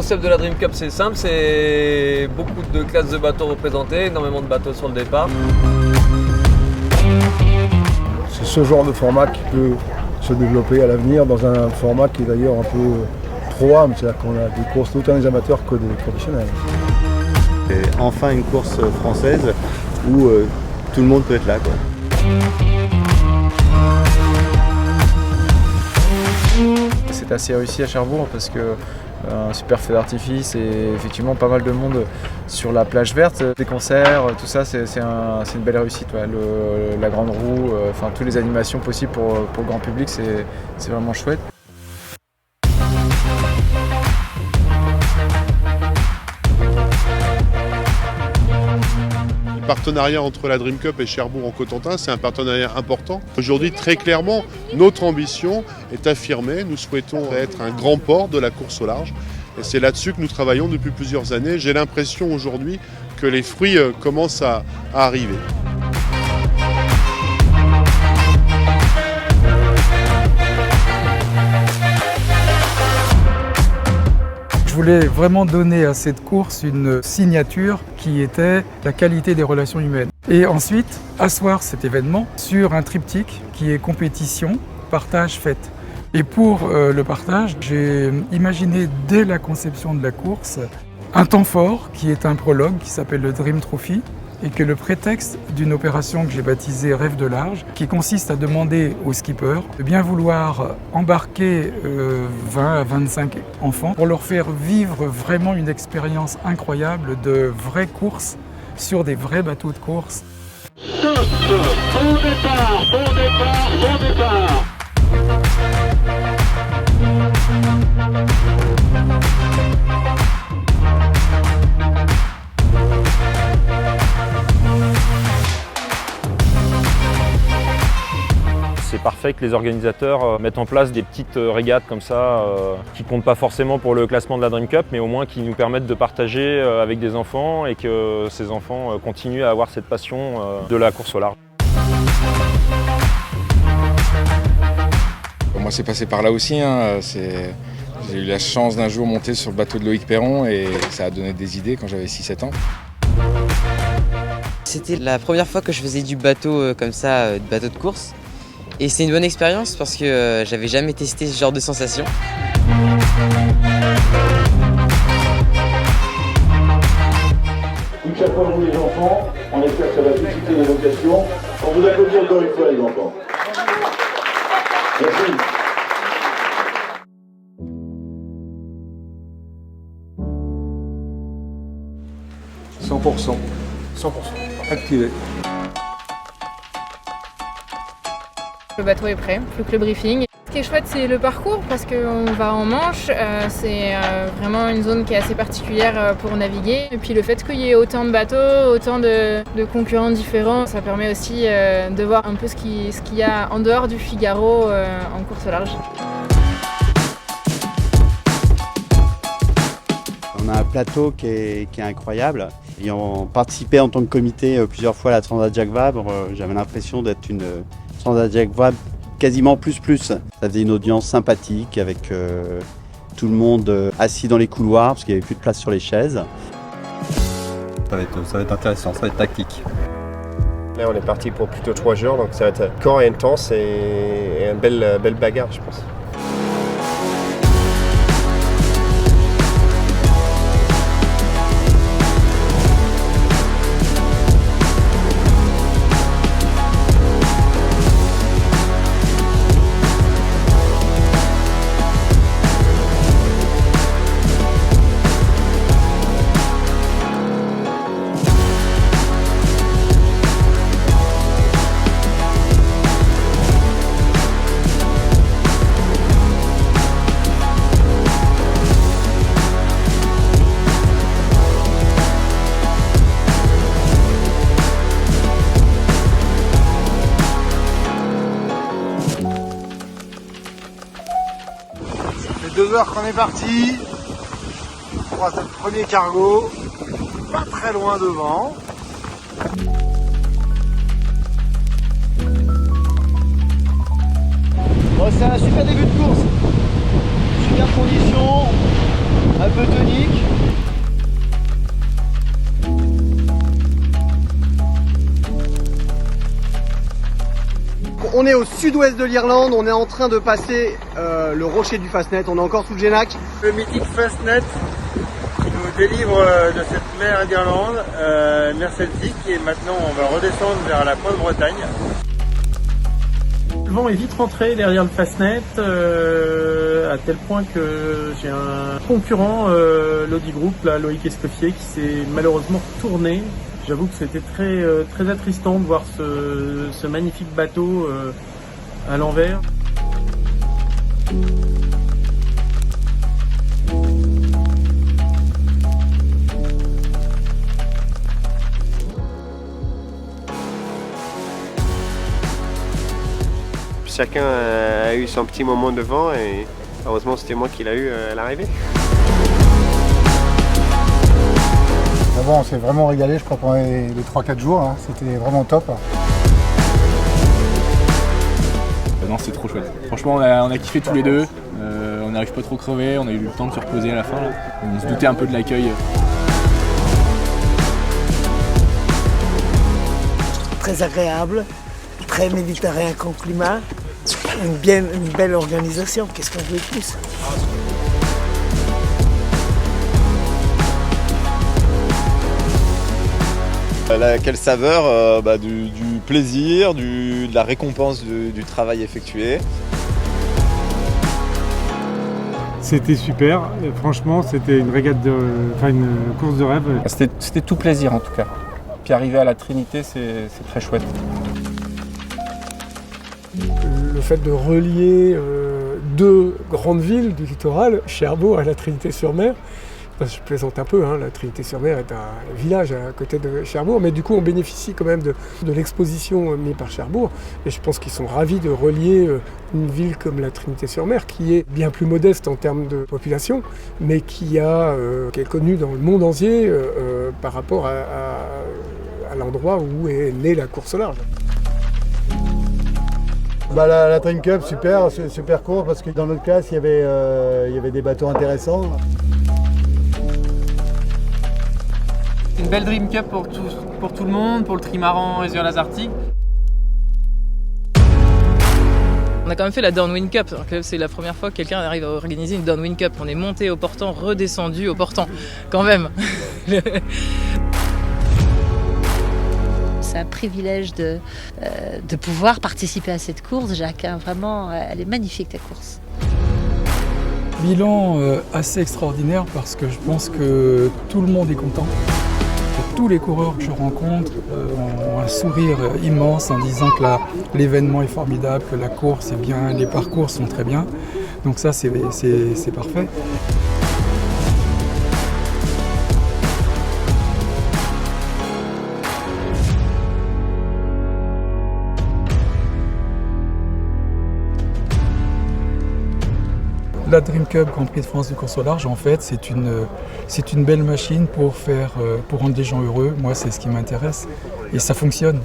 concept de la Dream Cup, c'est simple, c'est beaucoup de classes de bateaux représentées, énormément de bateaux sur le départ. C'est ce genre de format qui peut se développer à l'avenir dans un format qui est d'ailleurs un peu pro-am, c'est-à-dire qu'on a des courses autant des amateurs que des professionnels. Et enfin une course française où tout le monde peut être là, quoi. C'est assez réussi à Cherbourg parce que un super feu d'artifice et effectivement pas mal de monde sur la plage verte, des concerts, tout ça c'est une belle réussite. Ouais. La grande roue, enfin toutes les animations possibles pour le grand public, c'est vraiment chouette. Le partenariat entre la Dream Cup et Cherbourg en Cotentin, c'est un partenariat important. Aujourd'hui, très clairement, notre ambition est affirmée. Nous souhaitons être un grand port de la course au large. Et c'est là-dessus que nous travaillons depuis plusieurs années. J'ai l'impression aujourd'hui que les fruits commencent à arriver. Je voulais vraiment donner à cette course une signature qui était la qualité des relations humaines. Et ensuite, asseoir cet événement sur un triptyque qui est compétition, partage, fête. Et pour le partage, j'ai imaginé dès la conception de la course un temps fort qui est un prologue qui s'appelle le Dream Trophy et qui est le prétexte d'une opération que j'ai baptisée Rêve de large, qui consiste à demander aux skippers de bien vouloir embarquer 20 à 25 enfants pour leur faire vivre vraiment une expérience incroyable de vraies courses sur des vrais bateaux de course. Bon départ, bon départ, bon départ. C'est parfait que les organisateurs mettent en place des petites régates comme ça, qui ne comptent pas forcément pour le classement de la Dream Cup, mais au moins qui nous permettent de partager avec des enfants et que ces enfants continuent à avoir cette passion de la course au large. Moi, c'est passé par là aussi. Hein. J'ai eu la chance d'un jour monter sur le bateau de Loïc Perron et ça a donné des idées quand j'avais 6-7 ans. C'était la première fois que je faisais du bateau comme ça, de bateau de course. Et c'est une bonne expérience parce que j'avais jamais testé ce genre de sensation. Coup de chapeau à vous les enfants, on espère que ça va susciter des vocations. On vous applaudit encore une fois les enfants. Merci. « 100% activé. Le bateau est prêt, plus que le briefing. Ce qui est chouette, c'est le parcours parce qu'on va en Manche. C'est vraiment une zone qui est assez particulière pour naviguer. Et puis le fait qu'il y ait autant de bateaux, autant de concurrents différents, ça permet aussi de voir un peu ce qu'il y a en dehors du Figaro en course au large. On a un plateau qui est incroyable. Ayant participé en tant que comité plusieurs fois à la Transat Jacques Vabre, j'avais l'impression d'être une Transat Jacques Vabre quasiment plus. Ça faisait une audience sympathique avec tout le monde assis dans les couloirs parce qu'il n'y avait plus de place sur les chaises. Ça va être intéressant, ça va être tactique. Là on est parti pour plutôt 3 jours, donc ça va être corps et intense et une belle bagarre je pense. Ça fait 2 heures qu'on est parti. On croise notre premier cargo. Pas très loin devant. Bon, c'est un super début de course. Super conditions. un peu tonique. On est au sud-ouest de l'Irlande, on est en train de passer le rocher du Fastnet, on est encore sous le Génac. Le mythique Fastnet qui nous délivre de cette mer d'Irlande, mer Celtique, et maintenant on va redescendre vers la Grande-Bretagne. Le vent est vite rentré derrière le Fastnet, à tel point que j'ai un concurrent, l'Audi Group, là, Loïc Escoffier, qui s'est malheureusement tourné. J'avoue que c'était très attristant de voir ce magnifique bateau à l'envers. Chacun a eu son petit moment de vent et heureusement c'était moi qui l'ai eu à l'arrivée. Bon, on s'est vraiment régalé, je crois, pendant les 3-4 jours, hein. C'était vraiment top. Non, c'est trop chouette. Franchement, on a kiffé tous les deux, on n'arrive pas trop crevé, on a eu le temps de se reposer à la fin. Là. On se doutait un peu de l'accueil. Très agréable, très méditerranéen comme climat, une belle organisation, qu'est-ce qu'on veut de plus? Quelle saveur du plaisir, de la récompense du travail effectué. C'était super, franchement c'était une régate, une course de rêve. C'était tout plaisir en tout cas. Puis arriver à la Trinité, c'est très chouette. Le fait de relier deux grandes villes du littoral, Cherbourg et la Trinité-sur-Mer, je plaisante un peu, hein, la Trinité-sur-Mer est un village à côté de Cherbourg, mais du coup on bénéficie quand même de l'exposition menée par Cherbourg, et je pense qu'ils sont ravis de relier une ville comme la Trinité-sur-Mer, qui est bien plus modeste en termes de population, mais qui est connue dans le monde entier par rapport à l'endroit où est née la course au large. La Dream Cup, super court, parce que dans notre classe, il y avait des bateaux intéressants. Une belle Dream Cup pour tout le monde, pour le trimaran Réseau-Las Arctiques. On a quand même fait la Downwind Cup, c'est la première fois que quelqu'un arrive à organiser une Downwind Cup. On est monté au portant, redescendu au portant, quand même. C'est un privilège de pouvoir participer à cette course. Jacques, vraiment, elle est magnifique ta course. Bilan assez extraordinaire parce que je pense que tout le monde est content. Tous les coureurs que je rencontre ont un sourire immense en disant que l'événement est formidable, que la course est bien, les parcours sont très bien. Donc ça, c'est parfait. La Dream Cup Grand Prix de France de course au large, en fait, c'est une belle machine pour rendre les gens heureux. Moi, c'est ce qui m'intéresse et ça fonctionne.